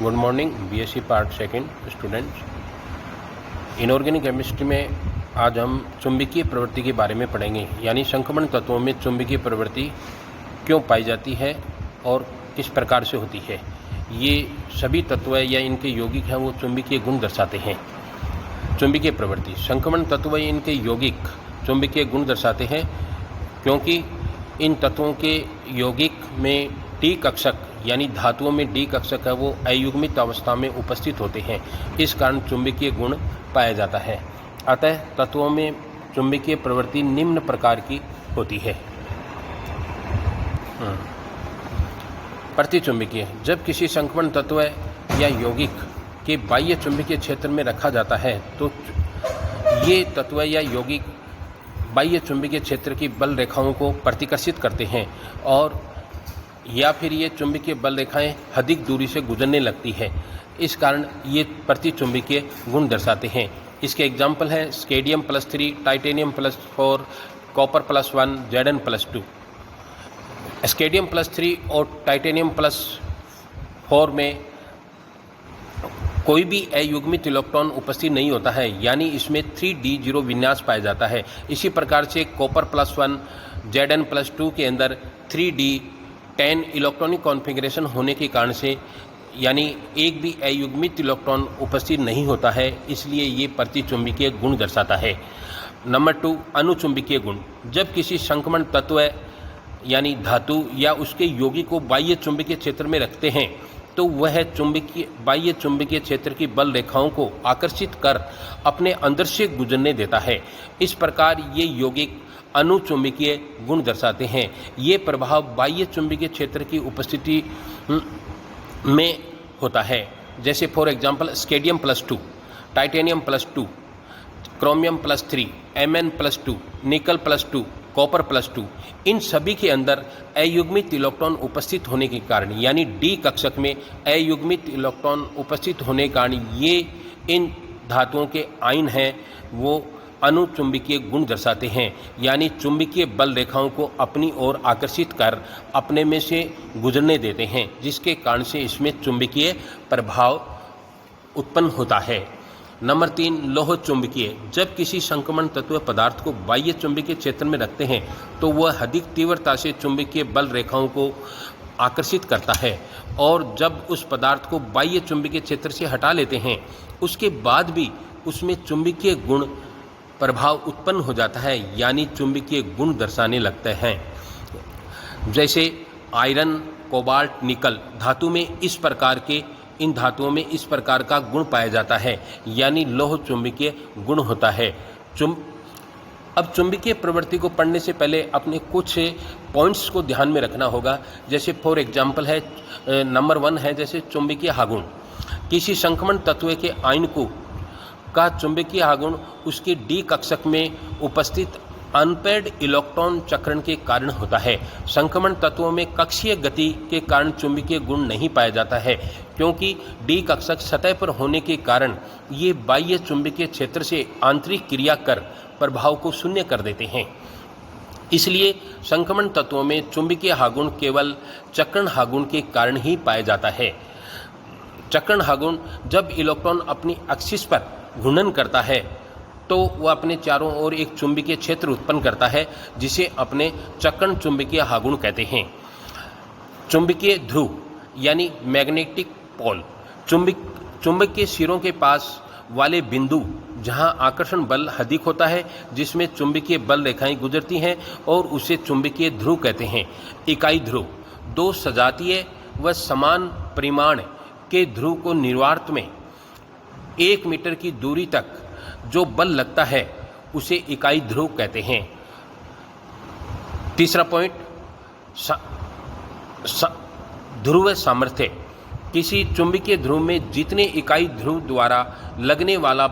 Good morning BSc part second students. Inorganic chemistry में आज हम चुंबकीय प्रवृत्ति के बारे में पढ़ेंगे, यानी संक्रमण तत्वों में चुंबकीय प्रवृत्ति क्यों पाई जाती है और किस प्रकार से होती है। ये सभी तत्व या इनके यौगिक हैं वो चुंबकीय गुण दर्शाते हैं। चुंबकीय प्रवृत्ति संक्रमण तत्व इनके यौगिक चुंबकीय गुण दर्शाते हैं, क्योंकि इन तत्वों के यौगिक में डी कक्षक यानी धातुओं में डी कक्षक है वो अयुग्मित अवस्था में उपस्थित होते हैं। इस कारण चुंबकीय गुण पाया जाता है। अतः तत्वों में चुंबकीय प्रवृत्ति निम्न प्रकार की होती है। प्रतिचुंबकीय, जब किसी संक्रमण तत्व या यौगिक के बाह्य चुंबकीय क्षेत्र में रखा जाता है तो ये तत्व या यौगिक बाह्य चुंबकीय क्षेत्र की बल रेखाओं को प्रतिकर्षित करते हैं और या फिर ये चुंबकीय बल रेखाएं अधिक दूरी से गुजरने लगती है। इस कारण ये प्रतिचुंबकीय गुण दर्शाते हैं। इसके एग्जाम्पल हैं स्केडियम +3, टाइटेनियम +4, कॉपर +1, Zn+2। स्केडियम +3 और टाइटेनियम +4 में कोई भी अयुग्मित इलेक्ट्रॉन उपस्थित नहीं होता है, यानी इसमें 3d0 विन्यास पाया जाता है। इसी प्रकार से कॉपर +1, Zn+2 के अंदर 3d10 इलेक्ट्रॉनिक कॉन्फ़िगरेशन होने के कारण से यानी एक भी अयुग्मित इलेक्ट्रॉन उपस्थित नहीं होता है, इसलिए ये प्रतिचुंबकीय गुण दर्शाता है। नंबर 2, अनुचुंबकीय गुण। जब किसी संक्रमण तत्व यानी धातु या उसके यौगिक को बाह्य चुंबकीय क्षेत्र में रखते हैं तो वह बाह्य चुंबकीय क्षेत्र की बल रेखाओं को आकर्षित कर अपने अंदर से गुजरने देता है। इस प्रकार ये यौगिक अनुचुंबकीय गुण दर्शाते हैं। ये प्रभाव बाह्य चुंबकीय क्षेत्र की उपस्थिति में होता है। जैसे for example स्केडियम +2, titanium +2, chromium +3, Mn+2, निकल +2, कॉपर +2, इन सभी के अंदर अयुग्मित इलेक्ट्रॉन उपस्थित होने के कारण यानी डी कक्षक में अयुग्मित इलेक्ट्रॉन उपस्थित होने के कारण ये इन धातुओं के आयन हैं वो अनुचुंबकीय गुण दर्शाते हैं, यानी चुंबकीय बल रेखाओं को अपनी ओर आकर्षित कर अपने में से गुजरने देते हैं, जिसके कारण से इसमें चुंबकीय प्रभाव उत्पन्न होता है। नंबर 3, लोह चुंबकीय। जब किसी संक्रमण तत्व पदार्थ को बाह्य चुंबकीय क्षेत्र में रखते हैं तो वह अधिक तीव्रता से चुंबकीय बल रेखाओं को आकर्षित करता है और जब उस पदार्थ को बाह्य चुंबकीय क्षेत्र से हटा लेते हैं उसके बाद भी उसमें चुंबकीय गुण प्रभाव उत्पन्न हो जाता है, यानी चुंबकीय गुण दर्शाने लगते हैं। जैसे आयरन, कोबाल्ट, निकल इन धातुओं में इस प्रकार का गुण पाया जाता है, यानी लोह चुंबकीय गुण होता है। अब चुंबकीय प्रवृत्ति को पढ़ने से पहले अपने कुछ पॉइंट्स को ध्यान में रखना होगा। जैसे फॉर एग्जांपल है नंबर 1 है जैसे चुंबकीय आघूर्ण। किसी संक्रमण तत्व के आयन का चुंबकीय आघूर्ण उसके डी कक्षक में उपस्थित अनपेयर्ड इलेक्ट्रॉन चक्रण के कारण होता है। संक्रमण तत्वों में कक्षीय गति के कारण चुंबकीय गुण नहीं पाया जाता है, क्योंकि डी कक्षक सतह पर होने के कारण ये बाह्य चुंबकीय क्षेत्र से आंतरिक क्रिया कर प्रभाव को शून्य कर देते हैं। इसलिए संक्रमण तत्वों में चुंबकीय आघूर्ण केवल चक्रण आघूर्ण के कारण ही पाया जाता है। चक्रण आघूर्ण जब इलेक्ट्रॉन अपनी एक्सिस पर घूर्णन करता है तो वह अपने चारों ओर एक चुंबकीय क्षेत्र उत्पन्न करता है, जिसे अपने चक्रण चुंबकीय आघूर्ण कहते हैं। चुंबकीय ध्रुव यानी मैग्नेटिक पोल, चुंबक के सिरों के पास वाले बिंदु जहां आकर्षण बल अधिक होता है, जिसमें चुंबकीय बल रेखाएं गुजरती हैं और उसे चुंबकीय ध्रुव कहते हैं। इकाई ध्रुव, 2 सजातीय व समान परिमाण के ध्रुव को निर्वात में 1 मीटर की दूरी तक जो बल लगता है उसे इकाई ध्रुव कहते हैं। तीसरा पॉइंट, ध्रुव सामर्थ्य। किसी चुंबकीय ध्रुव में जितने इकाई ध्रुव द्वारा लगने वाला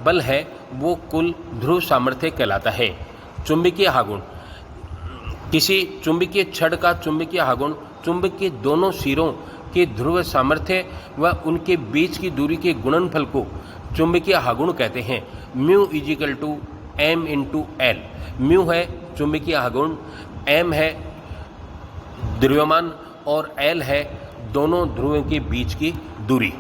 बल है वो कुल ध्रुव सामर्थ्य कहलाता है। चुंबकीय आघूर्ण, किसी चुंबकीय छड़ का चुंबकीय आघूर्ण चुंबक के दोनों सिरों के ध्रुव सामर्थ्य व उनके बीच की दूरी के गुणनफल को चुंबकीय आघूर्ण कहते हैं। Mu = m/l। म्यू है चुंबकीय आघूर्ण, m है द्रव्यमान और L है दोनों ध्रुवों के बीच की दूरी।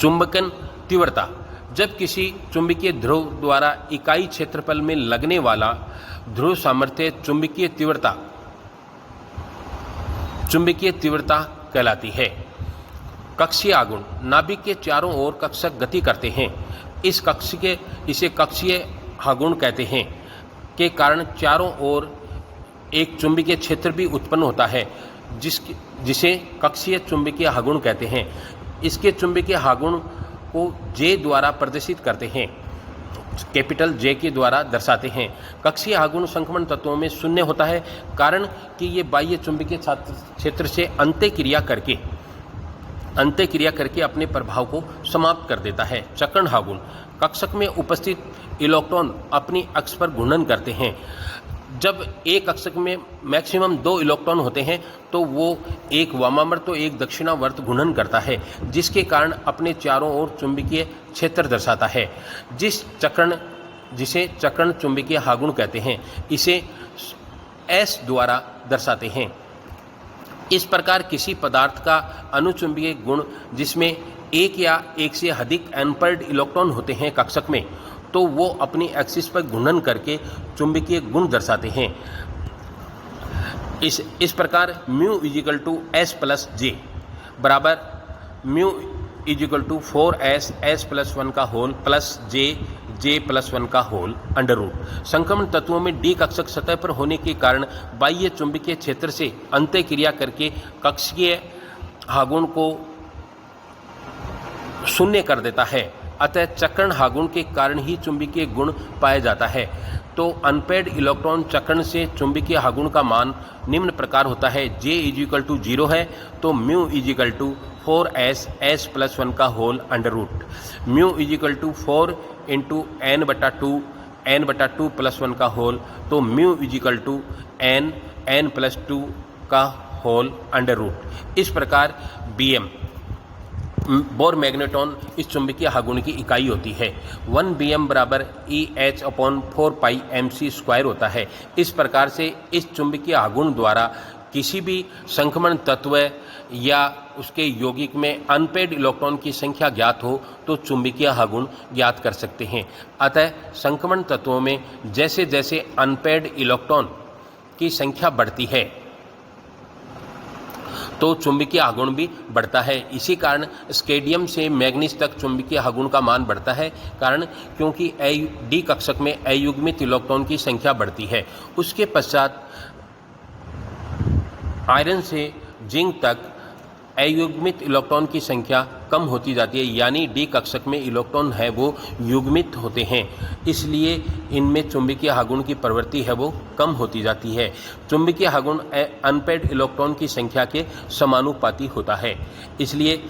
चुंबकन तीव्रता, जब किसी चुंबकीय ध्रुव द्वारा इकाई क्षेत्रफल में लगने वाला ध्रुव सामर्थ्य चुंबकीय तीव्रता कहलाती है। कक्षीय आघूर्ण, नाभिक के चारों ओर कक्षक गति करते हैं। इसे कक्षीय आघूर्ण कहते हैं के कारण चारों ओर एक चुंबकीय क्षेत्र भी उत्पन्न होता है, जिसे कक्षीय चुंबकीय आघूर्ण कहते हैं। इसके चुंबकीय आघूर्ण को J द्वारा प्रदर्शित करते हैं, कैपिटल J के द्वारा दर्शाते हैं। कक्षीय आघूर्ण संक्रमण तत्वों में शून्य होता है, कारण कि ये बाह्य चुंबकीय क्षेत्र से अंतःक्रिया करके अपने प्रभाव को समाप्त कर देता है। चक्रण आघूर्ण, कक्षक में उपस्थित इलेक्ट्रॉन अपनी अक्ष पर घूर्णन करते हैं। जब एक कक्षक में मैक्सिमम 2 इलेक्ट्रॉन होते हैं तो वो एक वामावर्त तो एक दक्षिणावर्त घूर्णन करता है, जिसके कारण अपने चारों ओर चुंबकीय क्षेत्र दर्शाता है। जिसे चक्रण चुंबकीय आघूर्ण कहते हैं, इसे S द्वारा दर्शाते हैं। इस प्रकार किसी पदार्थ का अनुचुंबकीय गुण जिसमें एक या एक से अधिक अनपेयर्ड इलेक्ट्रॉन होते हैं कक्षक में, तो वो अपनी एक्सिस पर घूर्णन करके चुंबकीय गुण दर्शाते हैं। इस प्रकार mu is equal to S plus J बराबर mu is equal to 4S S plus 1 का होल प्लस J प्लस 1 का होल अंडर रूट। संक्रमण तत्वों में D कक्षक सतह पर होने के कारण बाह्य चुंबकीय क्षेत्र से अंतःक्रिया करके कक्षीय आघूर्ण को शून्य कर देता है। अतः चक्रण आघूर्ण के कारण ही चुंबकीय गुण पाया जाता है। तो अनपेयर्ड इलेक्ट्रॉन चक्रण से चुंबकीय आघूर्ण का मान निम्न प्रकार होता है। J इजिकल टू 0 है तो mu is equal to 4S S plus 1 का whole under root. Mu is equal to 4 into n/2 plus 1 का होल, तो mu is equal to n plus 2 का होल अंडर रूट। इस प्रकार Bm बोर मैग्नेटॉन इस चुंबकीय आघूर्ण की इकाई होती है। 1 Bm बराबर EH/4πmc² होता है। इस प्रकार से इस चुंबकीय आघूर्ण द्वारा किसी भी संक्रमण तत्व या उसके यौगिक में अनपेयर्ड इलेक्ट्रॉन की संख्या ज्ञात हो तो चुंबकीय आघूर्ण ज्ञात कर सकते हैं। अतः संक्रमण तत्वों में जैसे जैसे अनपेयर्ड इलेक्ट्रॉन की संख्या बढ़ती है तो चुंबकीय आघूर्ण भी बढ़ता है। इसी कारण स्केडियम से मैग्नीज तक चुंबकीय आघूर्ण का मान बढ़ता है, कारण क्योंकि D कक्षक में अयुग्मित इलेक्ट्रॉन की संख्या बढ़ती है। उसके पश्चात आयरन से जिंक तक अयुग्मित इलेक्ट्रॉन की संख्या कम होती जाती है, यानी D कक्षक में इलेक्ट्रॉन है वो युग्मित होते हैं, इसलिए इनमें चुंबकीय आघूर्ण की प्रवृत्ति है वो कम होती जाती है। चुंबकीय आघूर्ण अनपेयर्ड इलेक्ट्रॉन की संख्या के समानुपाती होता है, इसलिए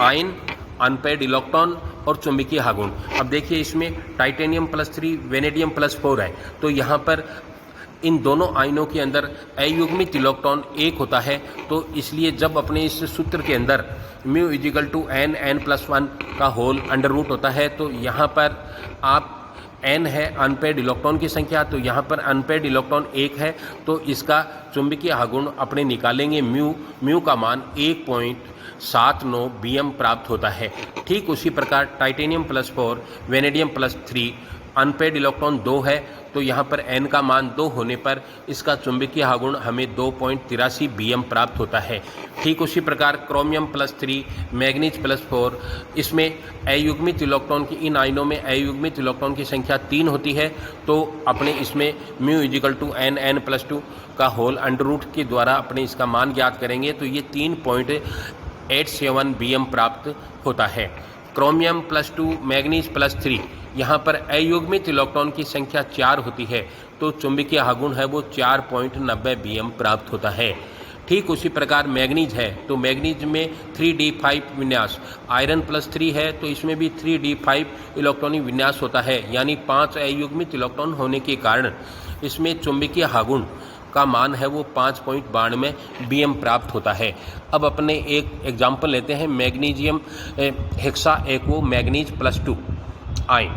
आयन, अनपेयर्ड इलेक्ट्रॉन और चुंबकीय आघूर्ण। अब देखिए इसमें टाइटेनियम +3 वेनेडियम +4 है, तो यहाँ पर इन दोनों आयनों के अंदर अयुग्मित इलेक्ट्रॉन 1 होता है, तो इसलिए जब अपने इस सूत्र के अंदर म्यू इजिकल टू n+1 का होल अंडर रूट होता है, तो यहाँ पर आप n है अनपेयर्ड इलेक्ट्रॉन की संख्या, तो यहाँ पर अनपेयर्ड इलेक्ट्रॉन 1 है, तो इसका चुंबकीय आघूर्ण अपने निकालेंगे म्यू का मान 1.79 Bm प्राप्त होता है। ठीक उसी प्रकार टाइटेनियम +4 वेनेडियम +3 अनपेयर्ड इलेक्ट्रॉन 2 है, तो यहाँ पर n का मान 2 होने पर इसका चुंबकीय आघूर्ण हमें 2.83 Bm प्राप्त होता है। ठीक उसी प्रकार क्रोमियम +3 मैग्नीज +4, इसमें अयुग्मित इलेक्ट्रॉन की, इन आयनों में अयुग्मित इलेक्ट्रॉन की संख्या 3 होती है, तो अपने इसमें म्यू इजिकल टू n+2 का होल अंडर रूट के द्वारा अपने इसका मान ज्ञात करेंगे, तो ये 3.87 Bm प्राप्त होता है। क्रोमियम +2 मैग्नीज +3, यहाँ पर अयुग्मित इलेक्ट्रॉन की संख्या 4 होती है, तो चुंबकीय आघूर्ण है वो 4.90 Bm प्राप्त होता है। ठीक उसी प्रकार मैग्नीज है, तो मैग्नीज में 3d5 विन्यास, आयरन +3 है तो इसमें भी 3d5 इलेक्ट्रॉनिक विन्यास होता है, यानी 5 अयुग्मित इलेक्ट्रॉन होने के कारण इसमें चुंबकीय आघूर्ण का मान है वो 5.92 Bm प्राप्त होता है। अब अपने एक एग्जाम्पल लेते हैं, मैग्नीशियम हेक्सा एक्वो मैग्नीज +2 आयन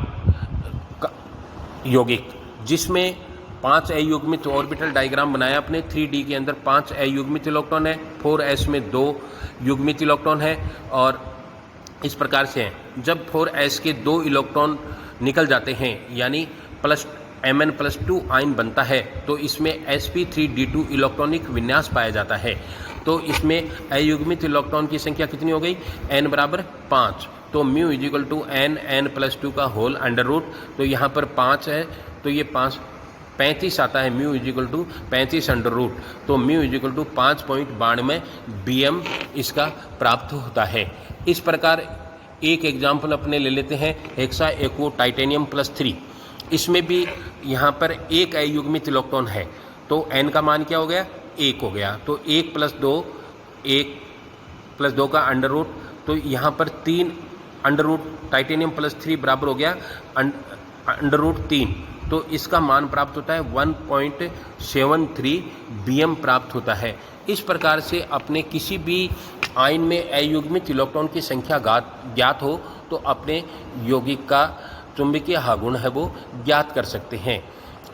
यौगिक, जिसमें 5 अयुग्मित ऑर्बिटल डायग्राम बनाया अपने। 3D के अंदर 5 अयुग्मित इलेक्ट्रॉन है, 4s में 2 युग्मित इलेक्ट्रॉन है और इस प्रकार से हैं। जब 4s के 2 इलेक्ट्रॉन निकल जाते हैं यानी Mn+2 आयन बनता है तो इसमें sp3d2 इलेक्ट्रॉनिक विन्यास पाया जाता है। तो इसमें अयुग्मित इलेक्ट्रॉन की संख्या कितनी हो गई, n बराबर 5। तो म्यू इजिकल टू n+2 का होल अंडर रूट, तो यहाँ पर 5 है तो ये 35 आता है, mu is equal to 35 under root. तो म्यू इजिकल टू 5.92 bm इसका प्राप्त होता है। इस प्रकार एक एग्जाम्पल अपने ले लेते हैं हेक्सा एक्वो टाइटेनियम +3। इसमें भी यहाँ पर एक अयुग्मित इलेक्ट्रॉन है तो n का मान क्या हो गया, 1 हो गया। तो 1 + 2 का अंडर रूट, तो यहाँ पर 3 अंडर रूट टाइटेनियम +3 बराबर हो गया अंडर रूट 3। तो इसका मान प्राप्त होता है 1.73 bm प्राप्त होता है। इस प्रकार से अपने किसी भी आयन में अयुग्मित इलेक्ट्रॉन की संख्या ज्ञात हो तो अपने यौगिक का चुंबकीय आघूर्ण है वो ज्ञात कर सकते हैं।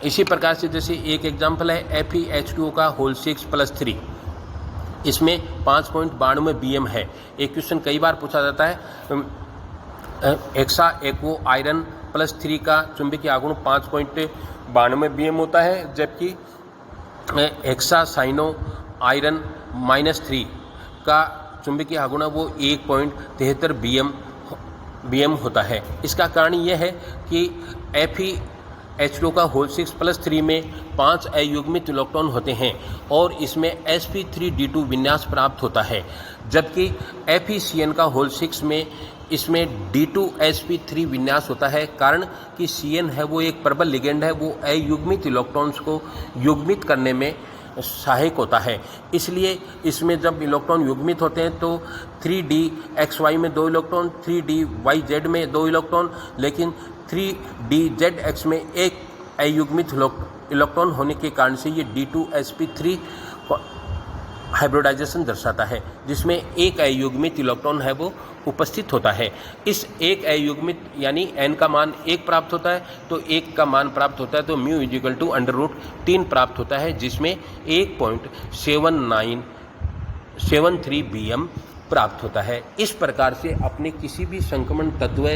इसी प्रकार से जैसे एक एग्जाम्पल है FeH2O का होल 6 + 3, इसमें 5.92 bm है। एक क्वेश्चन कई बार पूछा जाता है हेक्सा एक्वो आयरन +3 का चुंबकीय आघूर्ण 5.92 bm होता है, जबकि हेक्सा साइनो आयरन -3 का चुंबकीय आघूर्ण वो 1.73 bm होता है। इसका कारण यह है कि FeH2O का होल 6 + 3 में 5 अयुग्मित इलेक्ट्रॉन होते हैं और इसमें sp3d2 विन्यास प्राप्त होता है, जबकि FeCN का होल 6 में इसमें d2sp3 विन्यास होता है। कारण कि CN है वो एक प्रबल लिगेंड है, वो अयुग्मित इलेक्ट्रॉन्स को युग्मित करने में सहायक होता है। इसलिए इसमें जब इलेक्ट्रॉन युग्मित होते हैं तो 3dxy में 2 इलेक्ट्रॉन, 3dyz में 2 इलेक्ट्रॉन, लेकिन 3dzx में एक अयुग्मित इलेक्ट्रॉन होने के कारण से ये d2sp3 हाइब्रिडाइजेशन दर्शाता है, जिसमें एक अयुग्मित इलेक्ट्रॉन है वो उपस्थित होता है। इस एक अयुग्मित यानी n का मान 1 प्राप्त होता है तो 1 का मान प्राप्त होता है तो mu is equal to under root 3 प्राप्त होता है, जिसमें 1.7973 bm प्राप्त होता है। इस प्रकार से अपने किसी भी संक्रमण तत्व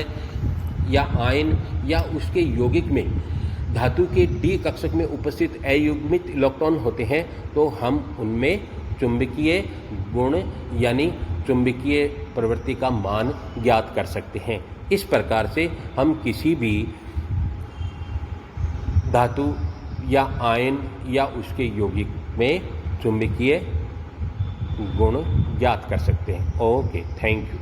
या आयन या उसके यौगिक में धातु के D कक्षक में उपस्थित अयुग्मित इलेक्ट्रॉन होते हैं तो हम उनमें चुंबकीय गुण यानी चुंबकीय प्रवृत्ति का मान ज्ञात कर सकते हैं। इस प्रकार से हम किसी भी धातु या आयन या उसके यौगिक में चुंबकीय गुण ज्ञात कर सकते हैं। Okay, thank you.